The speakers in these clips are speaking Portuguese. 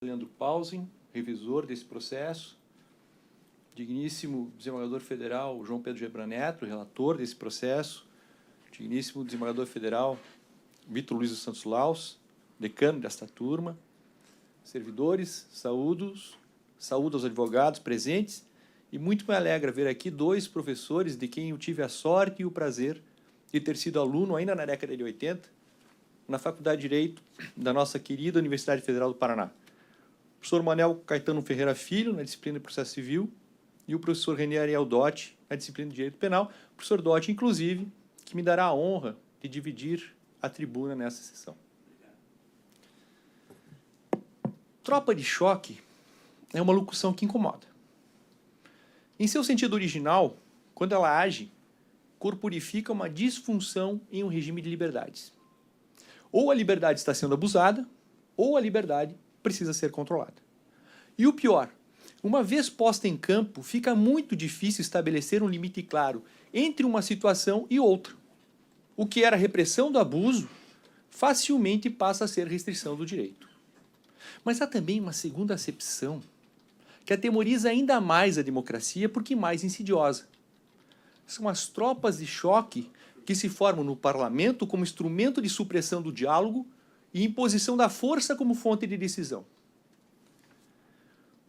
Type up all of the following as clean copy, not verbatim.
Leandro Paulsen, revisor desse processo, digníssimo desembargador federal João Pedro Gebran Neto, relator desse processo, digníssimo desembargador federal Vitor Luiz dos Santos Laus, decano desta turma, servidores, saúdo aos advogados presentes, e muito me alegra ver aqui dois professores de quem eu tive a sorte e o prazer de ter sido aluno ainda na década de 80, na Faculdade de Direito da nossa querida Universidade Federal do Paraná. O professor Manuel Caetano Ferreira Filho, na disciplina de Processo Civil, e o professor René Ariel Dotti, na disciplina de Direito Penal. O professor Dotti, inclusive, que me dará a honra de dividir a tribuna nessa sessão. Tropa de choque é uma locução que incomoda. Em seu sentido original, quando ela age, corporifica uma disfunção em um regime de liberdades. Ou a liberdade está sendo abusada, ou a liberdade precisa ser controlada. E o pior, uma vez posta em campo, fica muito difícil estabelecer um limite claro entre uma situação e outra. O que era repressão do abuso, facilmente passa a ser restrição do direito. Mas há também uma segunda acepção, que atemoriza ainda mais a democracia porque mais insidiosa. São as tropas de choque que se formam no parlamento como instrumento de supressão do diálogo e imposição da força como fonte de decisão.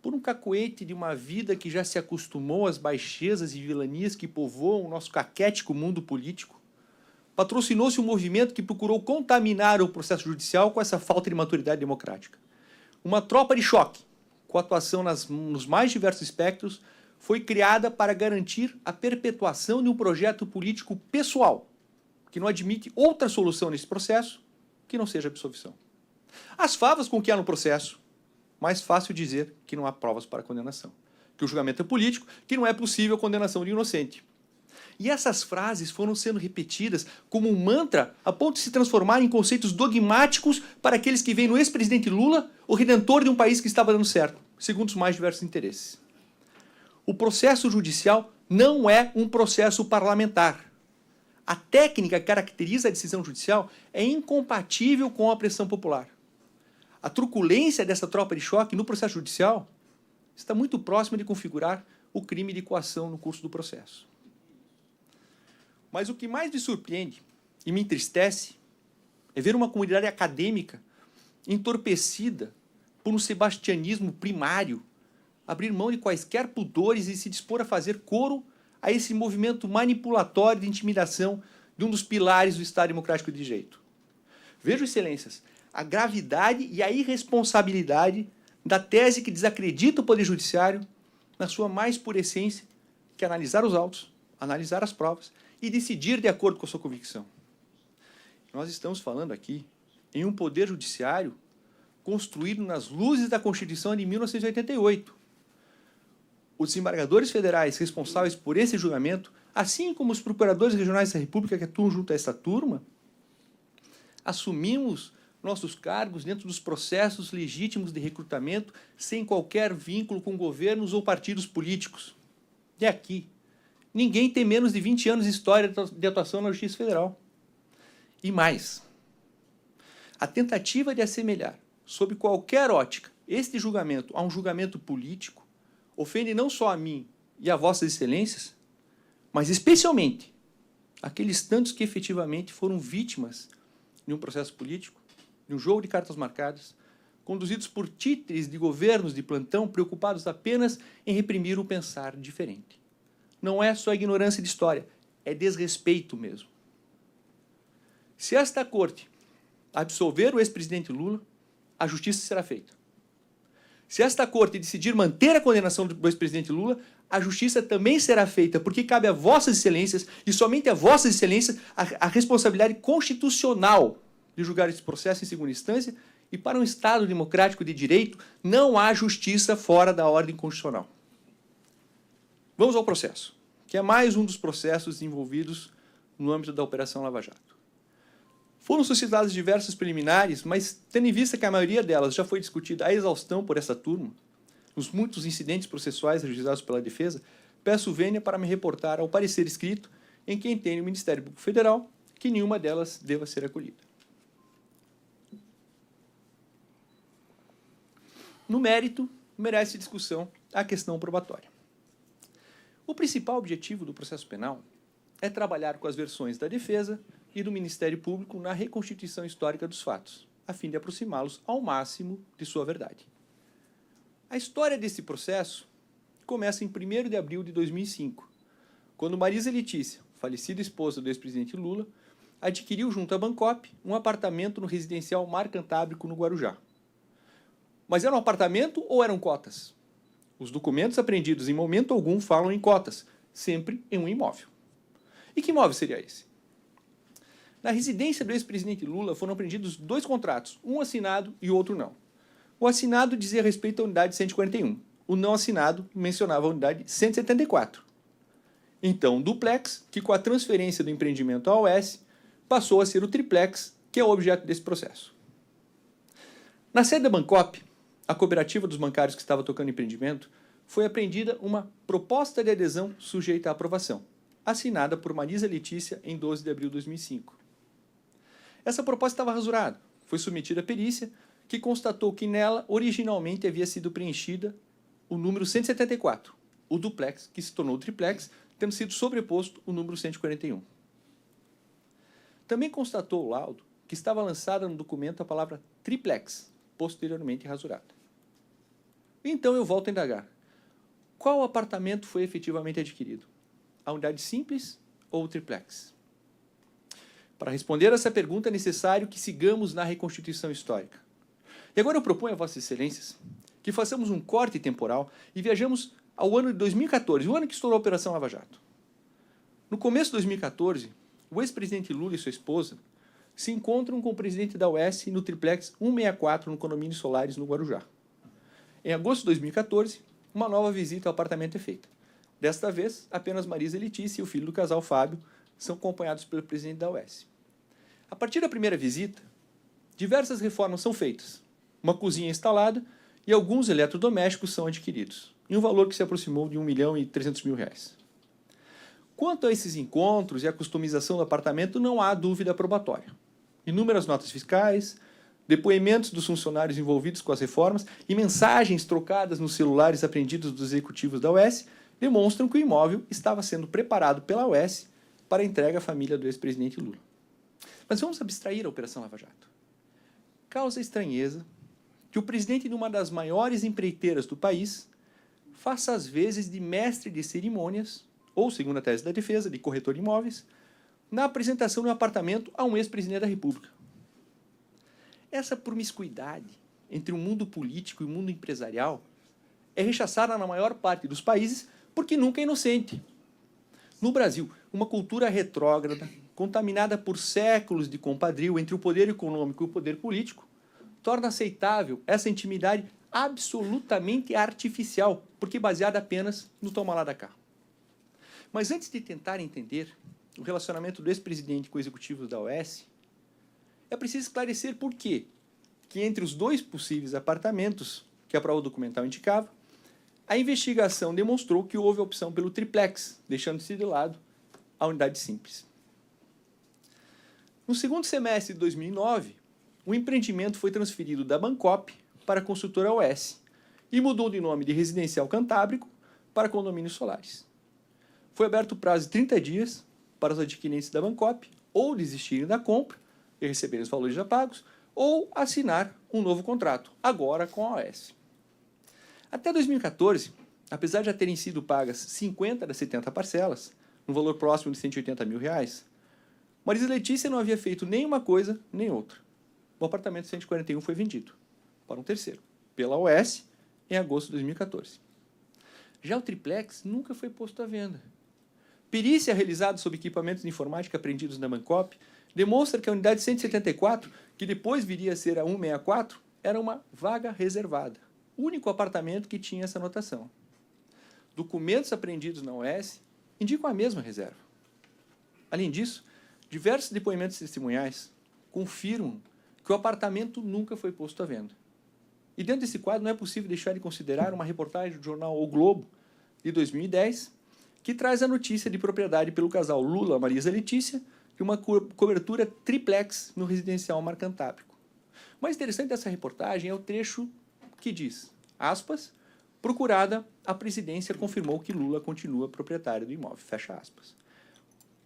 Por um cacoete de uma vida que já se acostumou às baixezas e vilanias que povoam o nosso caquético mundo político, patrocinou-se um movimento que procurou contaminar o processo judicial com essa falta de maturidade democrática. Uma tropa de choque, com atuação nos mais diversos espectros, foi criada para garantir a perpetuação de um projeto político pessoal, que não admite outra solução nesse processo que não seja absolvição. As favas com que há no processo, mais fácil dizer que não há provas para condenação, que o julgamento é político, que não é possível a condenação de inocente. E essas frases foram sendo repetidas como um mantra a ponto de se transformar em conceitos dogmáticos para aqueles que veem no ex-presidente Lula o redentor de um país que estava dando certo, segundo os mais diversos interesses. O processo judicial não é um processo parlamentar. A técnica que caracteriza a decisão judicial é incompatível com a pressão popular. A truculência dessa tropa de choque no processo judicial está muito próxima de configurar o crime de coação no curso do processo. Mas o que mais me surpreende e me entristece é ver uma comunidade acadêmica entorpecida por um sebastianismo primário, abrir mão de quaisquer pudores e se dispor a fazer coro a esse movimento manipulatório de intimidação de um dos pilares do Estado Democrático de Direito. Vejam, excelências, a gravidade e a irresponsabilidade da tese que desacredita o Poder Judiciário na sua mais pura essência, que é analisar os autos, analisar as provas e decidir de acordo com a sua convicção. Nós estamos falando aqui em um Poder Judiciário construído nas luzes da Constituição de 1988. Os desembargadores federais responsáveis por esse julgamento, assim como os procuradores regionais da República que atuam junto a essa turma, assumimos nossos cargos dentro dos processos legítimos de recrutamento sem qualquer vínculo com governos ou partidos políticos. E aqui, ninguém tem menos de 20 anos de história de atuação na Justiça Federal. E mais, a tentativa de assemelhar, sob qualquer ótica, este julgamento a um julgamento político ofende não só a mim e a vossas excelências, mas especialmente aqueles tantos que efetivamente foram vítimas de um processo político, de um jogo de cartas marcadas, conduzidos por títeres de governos de plantão preocupados apenas em reprimir o pensar diferente. Não é só ignorância de história, é desrespeito mesmo. Se esta corte absolver o ex-presidente Lula, a justiça será feita. Se esta corte decidir manter a condenação do ex-presidente Lula, a justiça também será feita, porque cabe a vossas excelências, e somente a vossas excelências, a responsabilidade constitucional de julgar esse processo em segunda instância, e para um Estado democrático de direito, não há justiça fora da ordem constitucional. Vamos ao processo, que é mais um dos processos envolvidos no âmbito da Operação Lava Jato. Foram suscitadas diversas preliminares, mas tendo em vista que a maioria delas já foi discutida à exaustão por essa turma, nos muitos incidentes processuais registrados pela defesa, peço vênia para me reportar ao parecer escrito em que entende o Ministério Público Federal que nenhuma delas deva ser acolhida. No mérito, merece discussão a questão probatória. O principal objetivo do processo penal é trabalhar com as versões da defesa e do Ministério Público na reconstituição histórica dos fatos, a fim de aproximá-los ao máximo de sua verdade. A história desse processo começa em 1º de abril de 2005, quando Marisa Letícia, falecida esposa do ex-presidente Lula, adquiriu junto à Bancop um apartamento no residencial Mar Cantábrico, no Guarujá. Mas era um apartamento ou eram cotas? Os documentos apreendidos em momento algum falam em cotas, sempre em um imóvel. E que imóvel seria esse? Na residência do ex-presidente Lula foram apreendidos 2 contratos, um assinado e outro não. O assinado dizia respeito à unidade 141, o não assinado mencionava a unidade 174. Então, o duplex, que com a transferência do empreendimento à OS, passou a ser o triplex, que é o objeto desse processo. Na sede da Bancop, a cooperativa dos bancários que estava tocando empreendimento, foi apreendida uma proposta de adesão sujeita à aprovação, assinada por Marisa Letícia em 12 de abril de 2005. Essa proposta estava rasurada, foi submetida à perícia, que constatou que nela originalmente havia sido preenchida o número 174, o duplex, que se tornou o triplex, tendo sido sobreposto o número 141. Também constatou o laudo que estava lançada no documento a palavra triplex, posteriormente rasurada. Então eu volto a indagar. Qual apartamento foi efetivamente adquirido? A unidade simples ou o triplex? Para responder a essa pergunta é necessário que sigamos na reconstituição histórica. E agora eu proponho a Vossas Excelências que façamos um corte temporal e viajamos ao ano de 2014, o ano que estourou a Operação Lava Jato. No começo de 2014, o ex-presidente Lula e sua esposa se encontram com o presidente da UES no triplex 164 no condomínio Solares, no Guarujá. Em agosto de 2014, uma nova visita ao apartamento é feita. Desta vez, apenas Marisa Letícia e o filho do casal, Fábio, são acompanhados pelo presidente da UES. A partir da primeira visita, diversas reformas são feitas. Uma cozinha instalada e alguns eletrodomésticos são adquiridos, em um valor que se aproximou de R$1.300.000. Quanto a esses encontros e a customização do apartamento, não há dúvida probatória. Inúmeras notas fiscais, depoimentos dos funcionários envolvidos com as reformas e mensagens trocadas nos celulares apreendidos dos executivos da UES demonstram que o imóvel estava sendo preparado pela UES para entrega à família do ex-presidente Lula. Mas vamos abstrair a Operação Lava Jato. Causa estranheza que o presidente de uma das maiores empreiteiras do país faça às vezes de mestre de cerimônias, ou, segundo a tese da defesa, de corretor de imóveis, na apresentação de um apartamento a um ex-presidente da República. Essa promiscuidade entre o mundo político e o mundo empresarial é rechaçada na maior parte dos países porque nunca é inocente. No Brasil, uma cultura retrógrada, contaminada por séculos de compadrio entre o poder econômico e o poder político, torna aceitável essa intimidade absolutamente artificial, porque baseada apenas no toma lá da cá. Mas antes de tentar entender o relacionamento do ex-presidente com executivos da OS, é preciso esclarecer por quê que entre os 2 possíveis apartamentos que a prova documental indicava, a investigação demonstrou que houve a opção pelo triplex, deixando-se de lado a unidade simples. No segundo semestre de 2009, o empreendimento foi transferido da Bancop para a construtora OS e mudou de nome de Residencial Cantábrico para Condomínios Solares. Foi aberto o prazo de 30 dias para os adquirentes da Bancop ou desistirem da compra e receberem os valores já pagos, ou assinar um novo contrato, agora com a OS. Até 2014, apesar de já terem sido pagas 50 das 70 parcelas, no valor próximo de R$180 mil, Marisa Letícia não havia feito nem uma coisa nem outra. O apartamento 141 foi vendido para um terceiro, pela OS, em agosto de 2014. Já o triplex nunca foi posto à venda. Perícia realizada sobre equipamentos de informática apreendidos na Bancop demonstra que a unidade 174, que depois viria a ser a 164, era uma vaga reservada. O único apartamento que tinha essa anotação. Documentos apreendidos na OS indicam a mesma reserva. Além disso, diversos depoimentos testemunhais confirmam que o apartamento nunca foi posto à venda. E dentro desse quadro não é possível deixar de considerar uma reportagem do jornal O Globo, de 2010, que traz a notícia de propriedade pelo casal Lula-Marisa Letícia de uma cobertura triplex no residencial Mar Cantábrico. O mais interessante dessa reportagem é o trecho que diz, aspas, procurada, a presidência confirmou que Lula continua proprietário do imóvel, fecha aspas.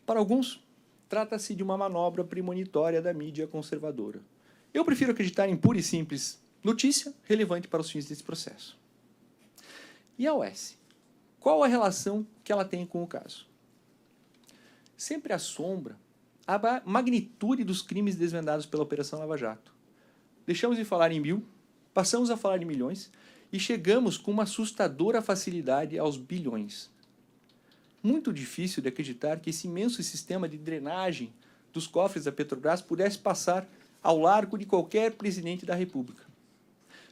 Para alguns, trata-se de uma manobra premonitória da mídia conservadora. Eu prefiro acreditar em pura e simples notícia relevante para os fins desse processo. E a OAS? Qual a relação que ela tem com o caso? Sempre assombra a magnitude dos crimes desvendados pela Operação Lava Jato. Deixamos de falar em 1.000, passamos a falar em milhões e chegamos com uma assustadora facilidade aos bilhões. Muito difícil de acreditar que esse imenso sistema de drenagem dos cofres da Petrobras pudesse passar ao largo de qualquer presidente da República.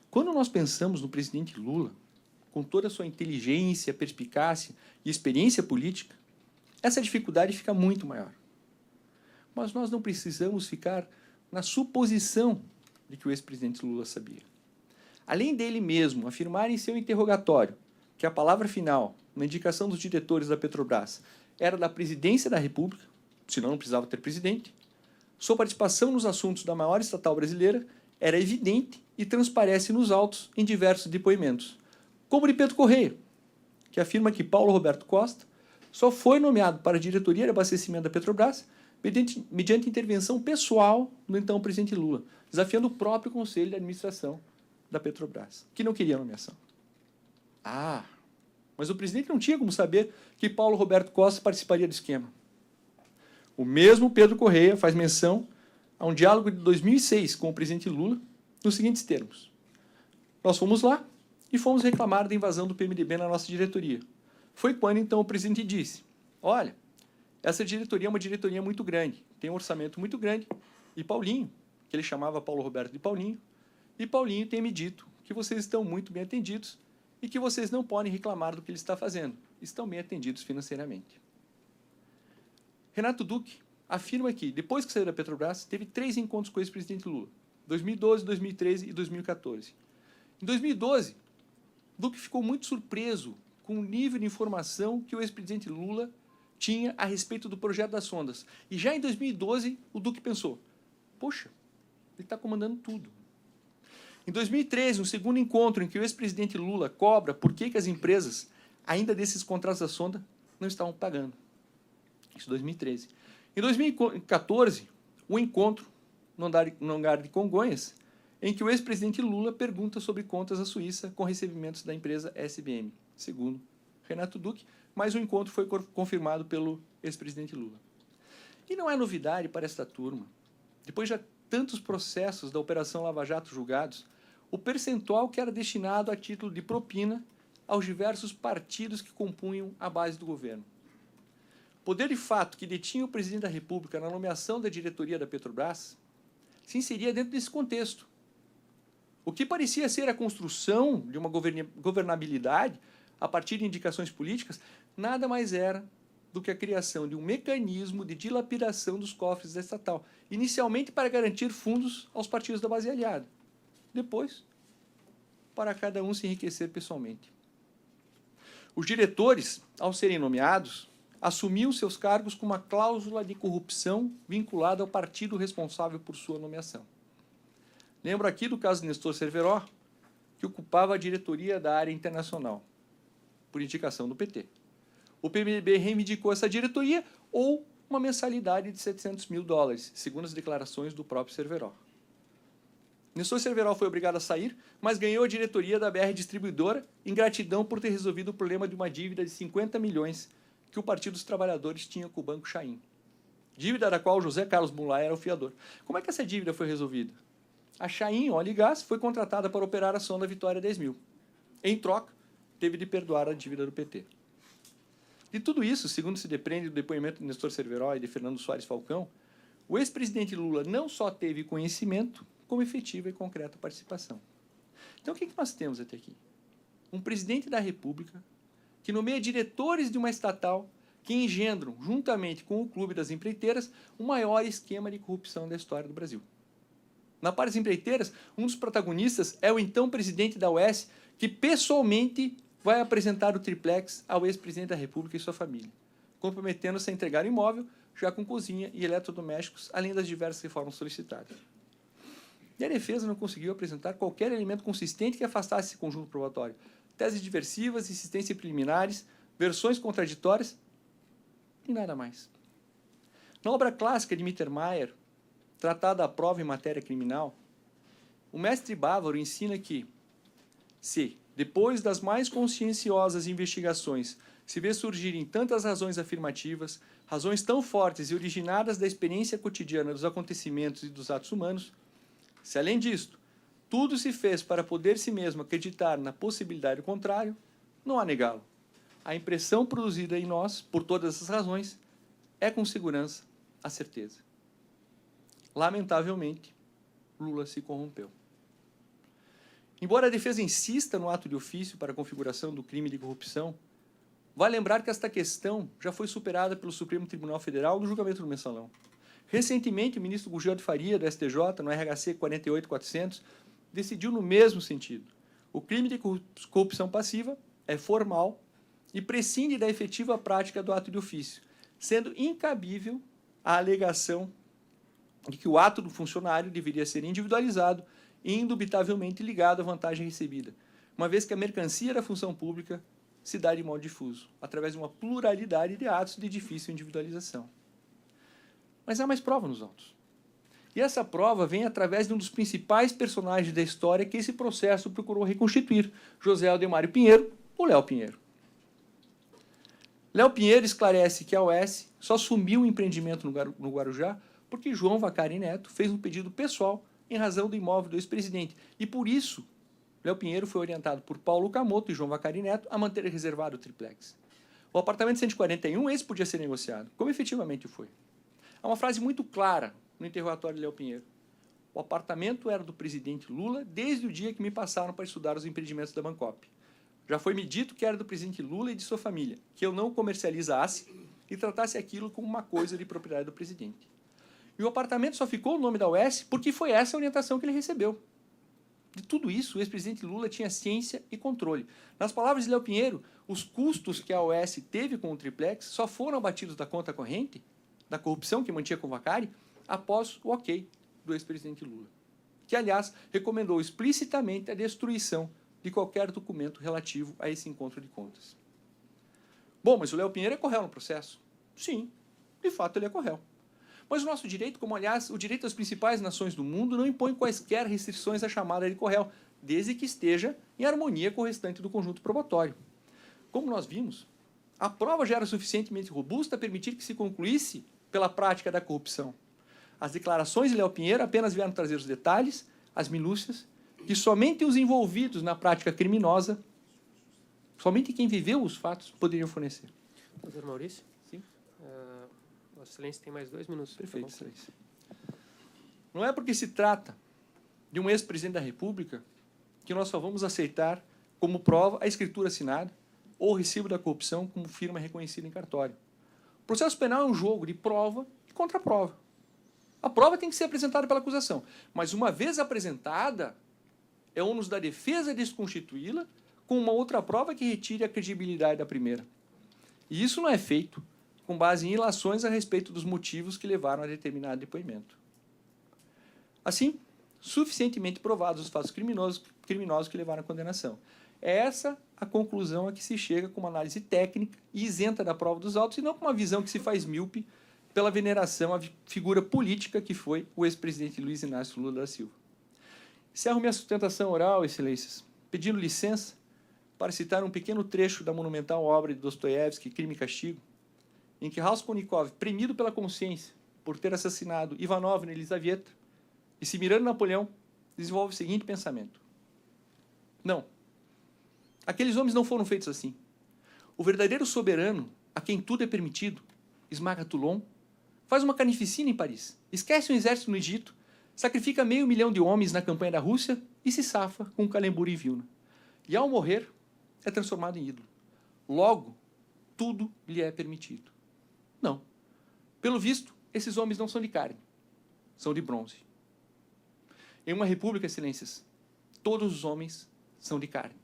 Quando nós pensamos no presidente Lula, com toda a sua inteligência, perspicácia e experiência política, essa dificuldade fica muito maior. Mas nós não precisamos ficar na suposição de que o ex-presidente Lula sabia. Além dele mesmo afirmar em seu interrogatório que a palavra final, na indicação dos diretores da Petrobras, era da presidência da República, senão não precisava ter presidente, sua participação nos assuntos da maior estatal brasileira era evidente e transparece nos autos em diversos depoimentos, como de Pedro Correia, que afirma que Paulo Roberto Costa só foi nomeado para a diretoria de abastecimento da Petrobras mediante intervenção pessoal do então presidente Lula, desafiando o próprio Conselho de Administração da Petrobras, que não queria a nomeação. Mas o presidente não tinha como saber que Paulo Roberto Costa participaria do esquema. O mesmo Pedro Correia faz menção a um diálogo de 2006 com o presidente Lula nos seguintes termos: nós fomos lá e fomos reclamar da invasão do PMDB na nossa diretoria. Foi quando, então, o presidente disse: olha, essa diretoria é uma diretoria muito grande, tem um orçamento muito grande, e Paulinho, que ele chamava Paulo Roberto de Paulinho, e Paulinho tem me dito que vocês estão muito bem atendidos e que vocês não podem reclamar do que ele está fazendo, estão bem atendidos financeiramente. Renato Duque afirma que, depois que saiu da Petrobras, teve 3 encontros com o ex-presidente Lula, 2012, 2013 e 2014. Em 2012, Duque ficou muito surpreso com o nível de informação que o ex-presidente Lula tinha a respeito do projeto das sondas. E já em 2012, o Duque pensou: poxa, ele está comandando tudo. Em 2013, um segundo encontro em que o ex-presidente Lula cobra por que as empresas, ainda desses contratos da sonda, não estavam pagando. Isso em 2013. Em 2014, um encontro no hangar de Congonhas, em que o ex-presidente Lula pergunta sobre contas à Suíça com recebimentos da empresa SBM, segundo Renato Duque, mas o encontro foi confirmado pelo ex-presidente Lula. E não é novidade para esta turma, depois de tantos processos da Operação Lava Jato julgados, o percentual que era destinado a título de propina aos diversos partidos que compunham a base do governo. O poder de fato que detinha o presidente da República na nomeação da diretoria da Petrobras se inseria dentro desse contexto. O que parecia ser a construção de uma governabilidade a partir de indicações políticas, nada mais era do que a criação de um mecanismo de dilapidação dos cofres da estatal, inicialmente para garantir fundos aos partidos da base aliada, depois para cada um se enriquecer pessoalmente. Os diretores, ao serem nomeados, assumiam seus cargos com uma cláusula de corrupção vinculada ao partido responsável por sua nomeação. Lembro aqui do caso de Nestor Cerveró, que ocupava a diretoria da área internacional, por indicação do PT. O PMDB reivindicou essa diretoria ou uma mensalidade de $700 mil, segundo as declarações do próprio Cerveró. Nestor Cerveró foi obrigado a sair, mas ganhou a diretoria da BR Distribuidora em gratidão por ter resolvido o problema de uma dívida de 50 milhões que o Partido dos Trabalhadores tinha com o Banco Chaim. Dívida da qual José Carlos Mulay era o fiador. Como é que essa dívida foi resolvida? A Chaim Óleo e Gás foi contratada para operar a sonda Vitória 10.000. Em troca, teve de perdoar a dívida do PT. De tudo isso, segundo se depreende do depoimento de Nestor Cerveró e de Fernando Soares Falcão, o ex-presidente Lula não só teve conhecimento, como efetiva e concreta participação. Então, o que nós temos até aqui? Um presidente da República que nomeia diretores de uma estatal que engendram, juntamente com o Clube das Empreiteiras, o maior esquema de corrupção da história do Brasil. Na parte das empreiteiras, um dos protagonistas é o então presidente da UES, que pessoalmente vai apresentar o triplex ao ex-presidente da República e sua família, comprometendo-se a entregar o imóvel, já com cozinha e eletrodomésticos, além das diversas reformas solicitadas. E a defesa não conseguiu apresentar qualquer elemento consistente que afastasse esse conjunto probatório. Teses diversivas, insistências preliminares, versões contraditórias e nada mais. Na obra clássica de Mittermeier, Tratada à Prova em Matéria Criminal, o mestre bávaro ensina que, se, depois das mais conscienciosas investigações, se vê surgirem tantas razões afirmativas, razões tão fortes e originadas da experiência cotidiana dos acontecimentos e dos atos humanos, se, além disto, tudo se fez para poder si mesmo acreditar na possibilidade do contrário, não há negá-lo. A impressão produzida em nós, por todas essas razões, é com segurança a certeza. Lamentavelmente, Lula se corrompeu. Embora a defesa insista no ato de ofício para a configuração do crime de corrupção, vale lembrar que esta questão já foi superada pelo Supremo Tribunal Federal no julgamento do Mensalão. Recentemente, o ministro Gugel de Faria, do STJ, no RHC 48400, decidiu no mesmo sentido. O crime de corrupção passiva é formal e prescinde da efetiva prática do ato de ofício, sendo incabível a alegação de que o ato do funcionário deveria ser individualizado e indubitavelmente ligado à vantagem recebida, uma vez que a mercancia da função pública se dá de modo difuso, através de uma pluralidade de atos de difícil individualização. Mas há mais prova nos autos. E essa prova vem através de um dos principais personagens da história que esse processo procurou reconstituir, José Aldemário Pinheiro, ou Léo Pinheiro. Léo Pinheiro esclarece que a OAS só assumiu o empreendimento no Guarujá porque João Vacari Neto fez um pedido pessoal em razão do imóvel do ex-presidente. E por isso, Léo Pinheiro foi orientado por Paulo Camoto e João Vacari Neto a manter reservado o triplex. O apartamento 141, esse podia ser negociado, como efetivamente foi. Há uma frase muito clara no interrogatório de Léo Pinheiro. O apartamento era do presidente Lula desde o dia que me passaram para estudar os empreendimentos da Bancop. Já foi me dito que era do presidente Lula e de sua família, que eu não comercializasse e tratasse aquilo como uma coisa de propriedade do presidente. E o apartamento só ficou o nome da UES porque foi essa a orientação que ele recebeu. De tudo isso, o ex-presidente Lula tinha ciência e controle. Nas palavras de Léo Pinheiro, os custos que a OAS teve com o triplex só foram abatidos da conta corrente, da corrupção que mantinha com o Vacari, após o ok do ex-presidente Lula, que, aliás, recomendou explicitamente a destruição de qualquer documento relativo a esse encontro de contas. Bom, mas o Léo Pinheiro é corréu no processo? Sim, de fato ele é corréu. Mas o nosso direito, como aliás o direito das principais nações do mundo, não impõe quaisquer restrições à chamada de corréu, desde que esteja em harmonia com o restante do conjunto probatório. Como nós vimos, a prova já era suficientemente robusta a permitir que se concluísse pela prática da corrupção. As declarações de Léo Pinheiro apenas vieram trazer os detalhes, as minúcias, que somente os envolvidos na prática criminosa, somente quem viveu os fatos, poderiam fornecer. Doutor Maurício? Sim. Vossa Excelência tem mais 2 minutos. Perfeito, Excelência. Não é porque se trata de um ex-presidente da República que nós só vamos aceitar como prova a escritura assinada ou o recibo da corrupção como firma reconhecida em cartório. O processo penal é um jogo de prova e contraprova. A prova tem que ser apresentada pela acusação, mas uma vez apresentada, é ônus da defesa desconstituí-la com uma outra prova que retire a credibilidade da primeira. E isso não é feito com base em ilações a respeito dos motivos que levaram a determinado depoimento. Assim, suficientemente provados os fatos criminosos que levaram à condenação. É essa a conclusão a que se chega com uma análise técnica e isenta da prova dos autos, e não com uma visão que se faz míope pela veneração à figura política que foi o ex-presidente Luiz Inácio Lula da Silva. Encerro minha sustentação oral, Excelências, pedindo licença para citar um pequeno trecho da monumental obra de Dostoiévski, Crime e Castigo, em que Raskolnikov, premido pela consciência por ter assassinado Ivanovna e Elizaveta, e se mirando Napoleão, desenvolve o seguinte pensamento. Não. Aqueles homens não foram feitos assim. O verdadeiro soberano, a quem tudo é permitido, esmaga Toulon, faz uma carnificina em Paris, esquece um exército no Egito, sacrifica 500 mil de homens na campanha da Rússia e se safa com um Calembour em Vilna. E ao morrer, é transformado em ídolo. Logo, tudo lhe é permitido. Não. Pelo visto, esses homens não são de carne, são de bronze. Em uma república, Excelências, todos os homens são de carne.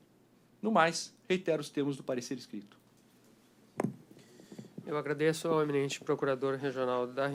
No mais, reitero os termos do parecer escrito. Eu agradeço ao eminente procurador regional da